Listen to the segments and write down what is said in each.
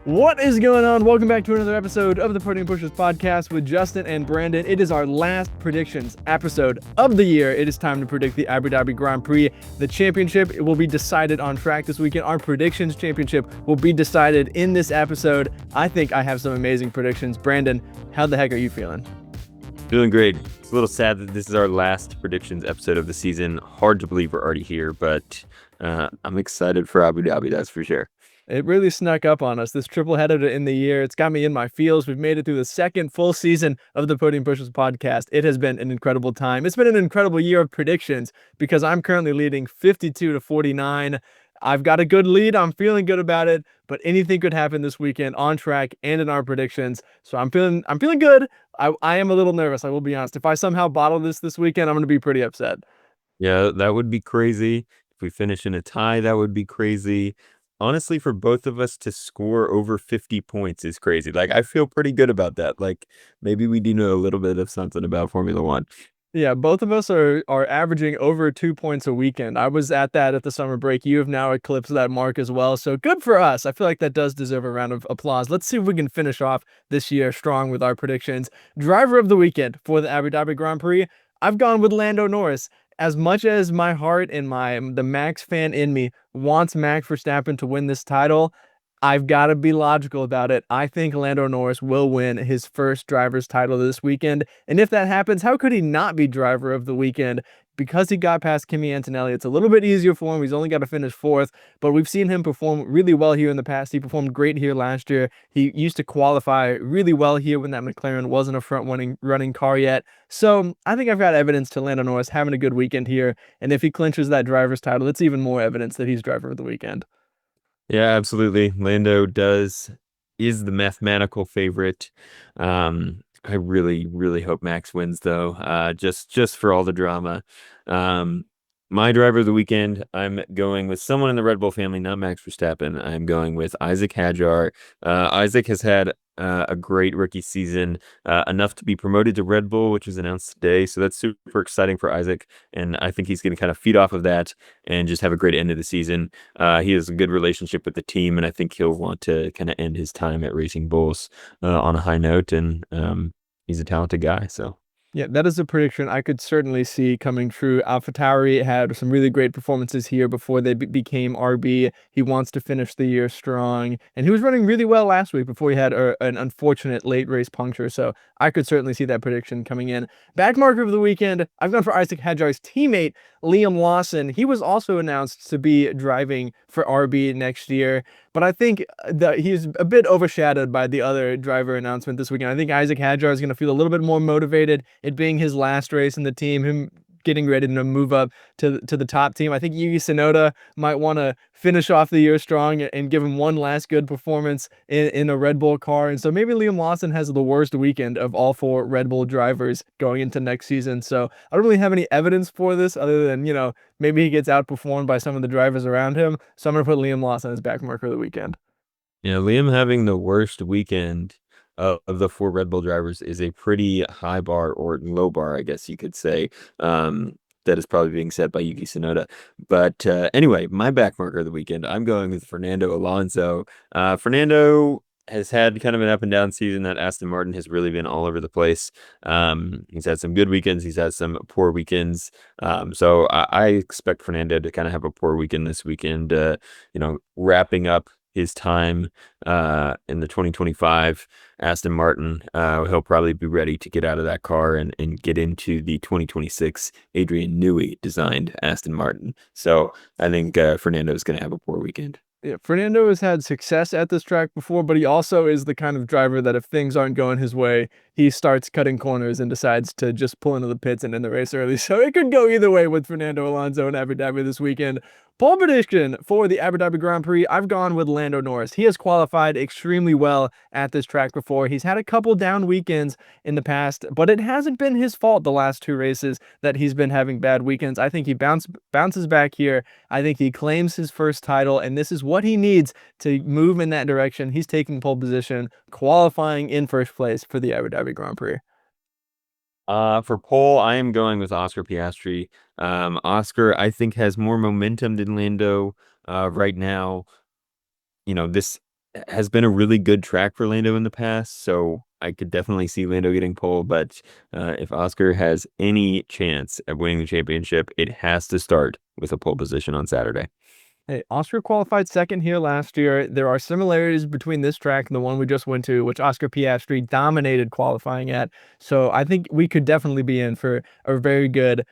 What is going on? Welcome back to another episode of the Podium Pushers podcast with Justin and Brandon. It is our last predictions episode of the year. It is time to predict the Abu Dhabi Grand Prix. The championship will be decided on track this weekend. Our predictions championship will be decided in this episode. I think I have some amazing predictions. Brandon, how the heck are you feeling? Feeling great. It's a little sad that this is our last predictions episode of the season. Hard to believe we're already here, but I'm excited for Abu Dhabi, that's for sure. It really snuck up on us, this triple header to end the year. It's got me in my feels. We've made it through the second full season of the Podium Pushers podcast. It has been an incredible time. It's been an incredible year of predictions because I'm currently leading 52-49. I've got a good lead. I'm feeling good about it, but anything could happen this weekend on track and in our predictions. So I'm feeling good. I am a little nervous, I will be honest. If I somehow bottle this weekend, I'm going to be pretty upset. Yeah, that would be crazy. If we finish in a tie, that would be crazy. Honestly, for both of us to score over 50 points is crazy. Like, I feel pretty good about that. Like, maybe we do know a little bit of something about Formula One. Yeah, both of us are averaging over 2 points a weekend. I was at that at the summer break. You have now eclipsed that mark as well. So good for us. I feel like that does deserve a round of applause. Let's see if we can finish off this year strong with our predictions. Driver of the weekend for the Abu Dhabi Grand Prix, I've gone with Lando Norris. As much as my heart and the Max fan in me wants Max Verstappen to win this title, I've got to be logical about it. I think Lando Norris will win his first driver's title this weekend. And if that happens, how could he not be driver of the weekend? Because he got past Kimi Antonelli, it's a little bit easier for him. He's only got to finish fourth, but we've seen him perform really well here in the past. He performed great here last year. He used to qualify really well here when that McLaren wasn't a running car yet. So I think I've got evidence to Lando Norris having a good weekend here. And if he clinches that driver's title, it's even more evidence that he's driver of the weekend. Yeah, absolutely. Lando is the mathematical favorite. I really, really hope Max wins though. Just for all the drama. My driver of the weekend, I'm going with someone in the Red Bull family, not Max Verstappen. I'm going with Isaac Hadjar. Isaac has had a great rookie season, enough to be promoted to Red Bull, which was announced today. So that's super exciting for Isaac. And I think he's going to kind of feed off of that and just have a great end of the season. He has a good relationship with the team, and I think he'll want to kind of end his time at Racing Bulls on a high note. And he's a talented guy, so. Yeah, that is a prediction I could certainly see coming true. AlphaTauri had some really great performances here before they became RB. He wants to finish the year strong, and he was running really well last week before he had an unfortunate late race puncture. So I could certainly see that prediction coming in. Backmarker of the weekend, I've gone for Isaac Hadjar's teammate, Liam Lawson. He was also announced to be driving for RB next year, but I think that he's a bit overshadowed by the other driver announcement this weekend. I think Isaac Hadjar is going to feel a little bit more motivated, it being his last race in the team, him getting ready to move up to the top team. I think Yuki Tsunoda might want to finish off the year strong and give him one last good performance in a Red Bull car. And so maybe Liam Lawson has the worst weekend of all four Red Bull drivers going into next season. So I don't really have any evidence for this other than, maybe he gets outperformed by some of the drivers around him. So I'm going to put Liam Lawson as back marker of the weekend. Yeah, Liam having the worst weekend of the four Red Bull drivers is a pretty high bar, or low bar, I guess you could say. That is probably being set by Yuki Tsunoda. But anyway, my back marker of the weekend, I'm going with Fernando Alonso. Fernando has had kind of an up and down season. That Aston Martin has really been all over the place. He's had some good weekends. He's had some poor weekends. So I expect Fernando to kind of have a poor weekend this weekend, wrapping up his time in the 2025 Aston Martin. He'll probably be ready to get out of that car and get into the 2026 Adrian Newey designed Aston Martin. So I think Fernando is going to have a poor weekend. Yeah, Fernando has had success at this track before, but he also is the kind of driver that if things aren't going his way, he starts cutting corners and decides to just pull into the pits and end the race early. So it could go either way with Fernando Alonso and Abu Dhabi this weekend. Pole prediction for the Abu Dhabi Grand Prix, I've gone with Lando Norris. He has qualified extremely well at this track before. He's had a couple down weekends in the past, but it hasn't been his fault the last two races that he's been having bad weekends. I think he bounces back here. I think he claims his first title, and this is what he needs to move in that direction. He's taking pole position, qualifying in first place for the Abu Dhabi Grand Prix. For pole, I am going with Oscar Piastri. Oscar, I think, has more momentum than Lando right now. This has been a really good track for Lando in the past, so I could definitely see Lando getting pole. But if Oscar has any chance at winning the championship, it has to start with a pole position on Saturday. Hey, Oscar qualified second here last year. There are similarities between this track and the one we just went to, which Oscar Piastri dominated qualifying at. So I think we could definitely be in for a very good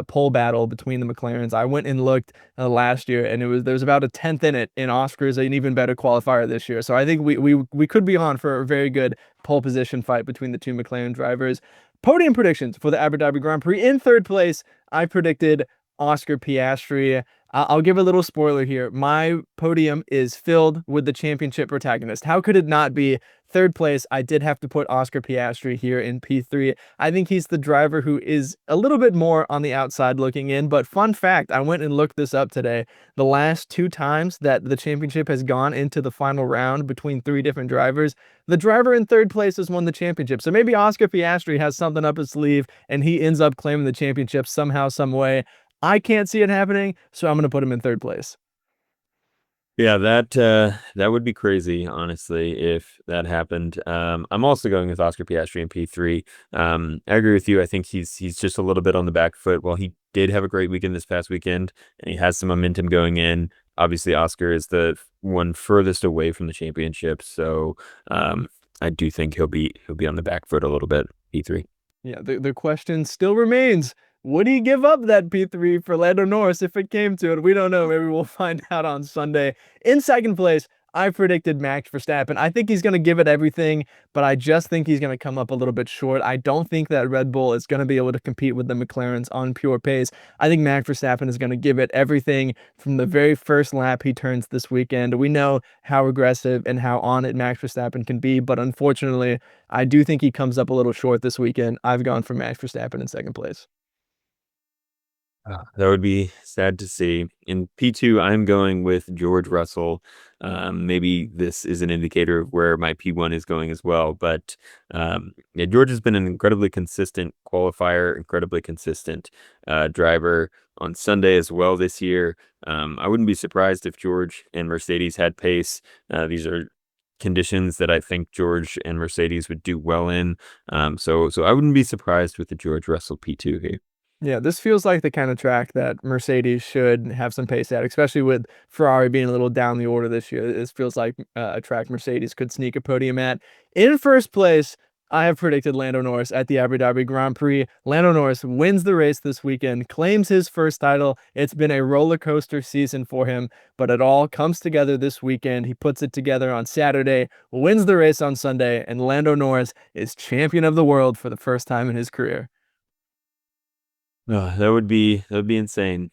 pole battle between the McLarens. I went and looked last year, and there was about a tenth in it. And Oscar's an even better qualifier this year. So I think we could be on for a very good pole position fight between the two McLaren drivers. Podium predictions for the Abu Dhabi Grand Prix. In third place, I predicted Oscar Piastri. I'll give a little spoiler here. My podium is filled with the championship protagonist. How could it not be? Third place, I did have to put Oscar Piastri here in P3. I think he's the driver who is a little bit more on the outside looking in. But fun fact, I went and looked this up today. The last 2 times that the championship has gone into the final round between 3 different drivers, the driver in third place has won the championship. So maybe Oscar Piastri has something up his sleeve and he ends up claiming the championship somehow, some way. I can't see it happening, so I'm going to put him in third place. Yeah, that would be crazy, honestly, if that happened. I'm also going with Oscar Piastri in P3. I agree with you. I think he's just a little bit on the back foot. While he did have a great weekend this past weekend, and he has some momentum going in. Obviously, Oscar is the one furthest away from the championship, so I do think he'll be on the back foot a little bit. P3. Yeah, the question still remains. Would he give up that P3 for Lando Norris if it came to it? We don't know. Maybe we'll find out on Sunday. In second place, I predicted Max Verstappen. I think he's going to give it everything, but I just think he's going to come up a little bit short. I don't think that Red Bull is going to be able to compete with the McLarens on pure pace. I think Max Verstappen is going to give it everything from the very first lap he turns this weekend. We know how aggressive and how on it Max Verstappen can be, but unfortunately, I do think he comes up a little short this weekend. I've gone for Max Verstappen in second place. That would be sad to see. In P2, I'm going with George Russell. Maybe this is an indicator of where my P1 is going as well. But yeah, George has been an incredibly consistent qualifier, incredibly consistent driver on Sunday as well this year. I wouldn't be surprised if George and Mercedes had pace. These are conditions that I think George and Mercedes would do well in. So I wouldn't be surprised with the George Russell P2 here. Yeah, this feels like the kind of track that Mercedes should have some pace at, especially with Ferrari being a little down the order this year. This feels like a track Mercedes could sneak a podium at. In first place, I have predicted Lando Norris at the Abu Dhabi Grand Prix. Lando Norris wins the race this weekend, claims his first title. It's been a roller coaster season for him, but it all comes together this weekend. He puts it together on Saturday, wins the race on Sunday, and Lando Norris is champion of the world for the first time in his career. That would be insane.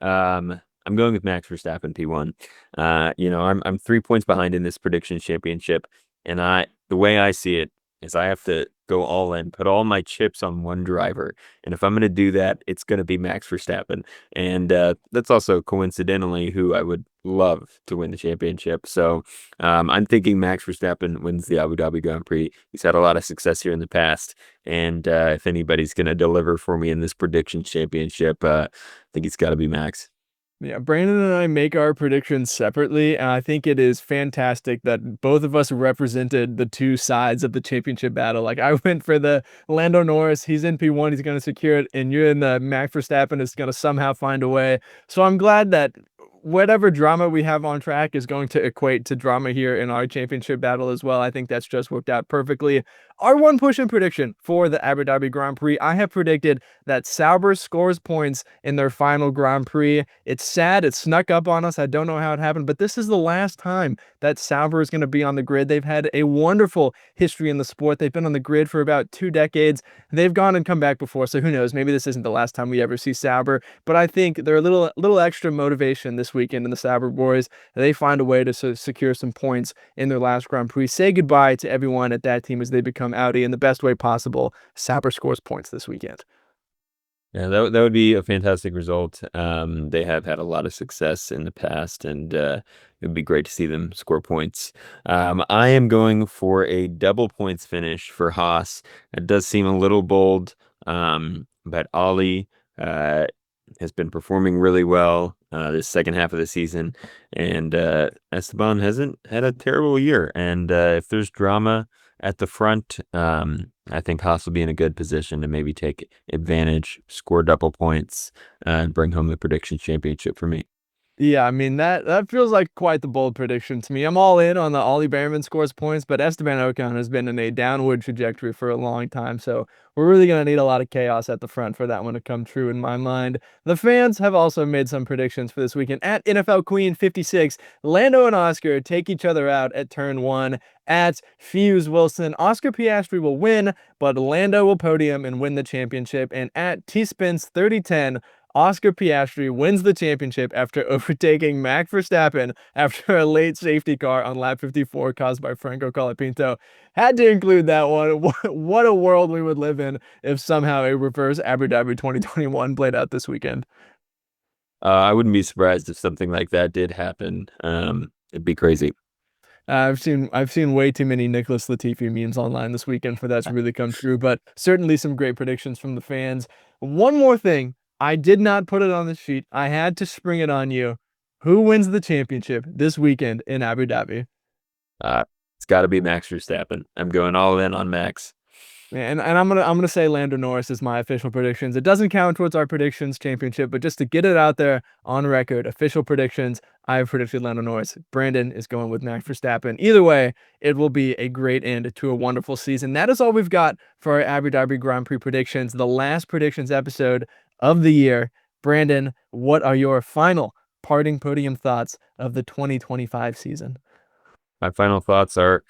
I'm going with Max Verstappen P1. I'm 3 points behind in this predictions championship, and the way I see it is I have to go all in, put all my chips on one driver, and if I'm going to do that, it's going to be Max Verstappen, and that's also coincidentally who I would love to win the championship. So I'm thinking Max Verstappen wins the Abu Dhabi Grand Prix. He's had a lot of success here in the past, and if anybody's going to deliver for me in this predictions championship, I think it's got to be Max. Yeah, Brandon and I make our predictions separately, and I think it is fantastic that both of us represented the two sides of the championship battle. Like I went for the Lando Norris, he's in P1, he's going to secure it, and you're in the Max Verstappen is going to somehow find a way. So I'm glad that whatever drama we have on track is going to equate to drama here in our championship battle as well. I think that's just worked out perfectly. Our one push in prediction for the Abu Dhabi Grand Prix, I have predicted that Sauber scores points in their final Grand Prix. It's sad, it snuck up on us. I don't know how it happened, but this is the last time that Sauber is going to be on the grid. They've had a wonderful history in the sport. They've been on the grid for about 2 decades. They've gone and come back before, so who knows? Maybe this isn't the last time we ever see Sauber, but I think they're a little extra motivation this weekend in the Sauber boys. They find a way to secure some points in their last Grand Prix. Say goodbye to everyone at that team as they become Audi in the best way possible. Sauber scores points this weekend. Yeah, that would be a fantastic result. They have had a lot of success in the past, and it would be great to see them score points. I am going for a double points finish for Haas. It does seem a little bold, but Ollie has been performing really well. this second half of the season, and Esteban hasn't had a terrible year. And if there's drama at the front, I think Haas will be in a good position to maybe take advantage, score double points, and bring home the predictions championship for me. Yeah, I mean that feels like quite the bold prediction to me. I'm all in on the Ollie Behrman scores points, but Esteban Ocon has been in a downward trajectory for a long time, so we're really gonna need a lot of chaos at the front for that one to come true in my mind. The fans have also made some predictions for this weekend. At NFL Queen 56, Lando and Oscar take each other out at turn 1. At Fuse Wilson, Oscar Piastri will win, but Lando will podium and win the championship. And at T-Spins 3010, Oscar Piastri wins the championship after overtaking Max Verstappen after a late safety car on lap 54 caused by Franco Colapinto. Had to include that one. What a world we would live in if somehow a reverse Abu Dhabi 2021 played out this weekend. I wouldn't be surprised if something like that did happen. It'd be crazy. I've seen way too many Nicholas Latifi memes online this weekend for that to really come true, but certainly some great predictions from the fans. One more thing. I did not put it on the sheet. I had to spring it on you. Who wins the championship this weekend in Abu Dhabi? It's got to be Max Verstappen. I'm going all in on Max. And I'm gonna say Lando Norris is my official predictions. It doesn't count towards our predictions championship, but just to get it out there on record, official predictions, I have predicted Lando Norris. Brandon is going with Max Verstappen. Either way, it will be a great end to a wonderful season. That is all we've got for our Abu Dhabi Grand Prix predictions, the last predictions episode of the year. Brandon, what are your final parting podium thoughts of the 2025 season? My final thoughts are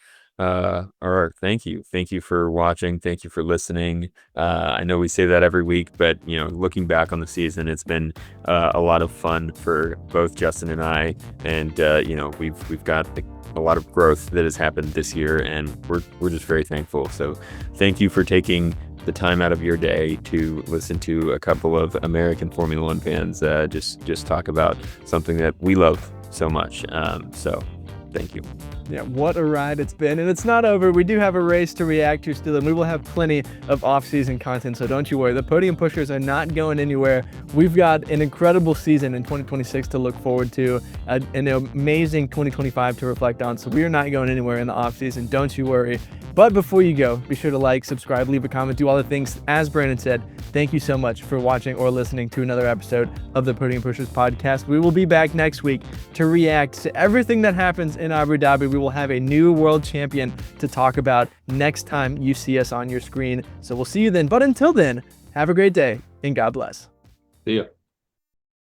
thank you for watching, thank you for listening. I know we say that every week, but looking back on the season, it's been a lot of fun for both Justin and I, and we've got a lot of growth that has happened this year, and we're just very thankful. So thank you for taking the time out of your day to listen to a couple of American Formula One fans just talk about something that we love so much. So thank you. Yeah, what a ride it's been. And it's not over. We do have a race to react to still, and we will have plenty of off-season content, so don't you worry. The Podium Pushers are not going anywhere. We've got an incredible season in 2026 to look forward to, an amazing 2025 to reflect on, so we are not going anywhere in the off-season. Don't you worry. But before you go, be sure to like, subscribe, leave a comment, do all the things. As Brandon said, thank you so much for watching or listening to another episode of the Podium Pushers podcast. We will be back next week to react to everything that happens in Abu Dhabi. We will have a new world champion to talk about next time you see us on your screen. So we'll see you then. But until then, have a great day and God bless. See ya.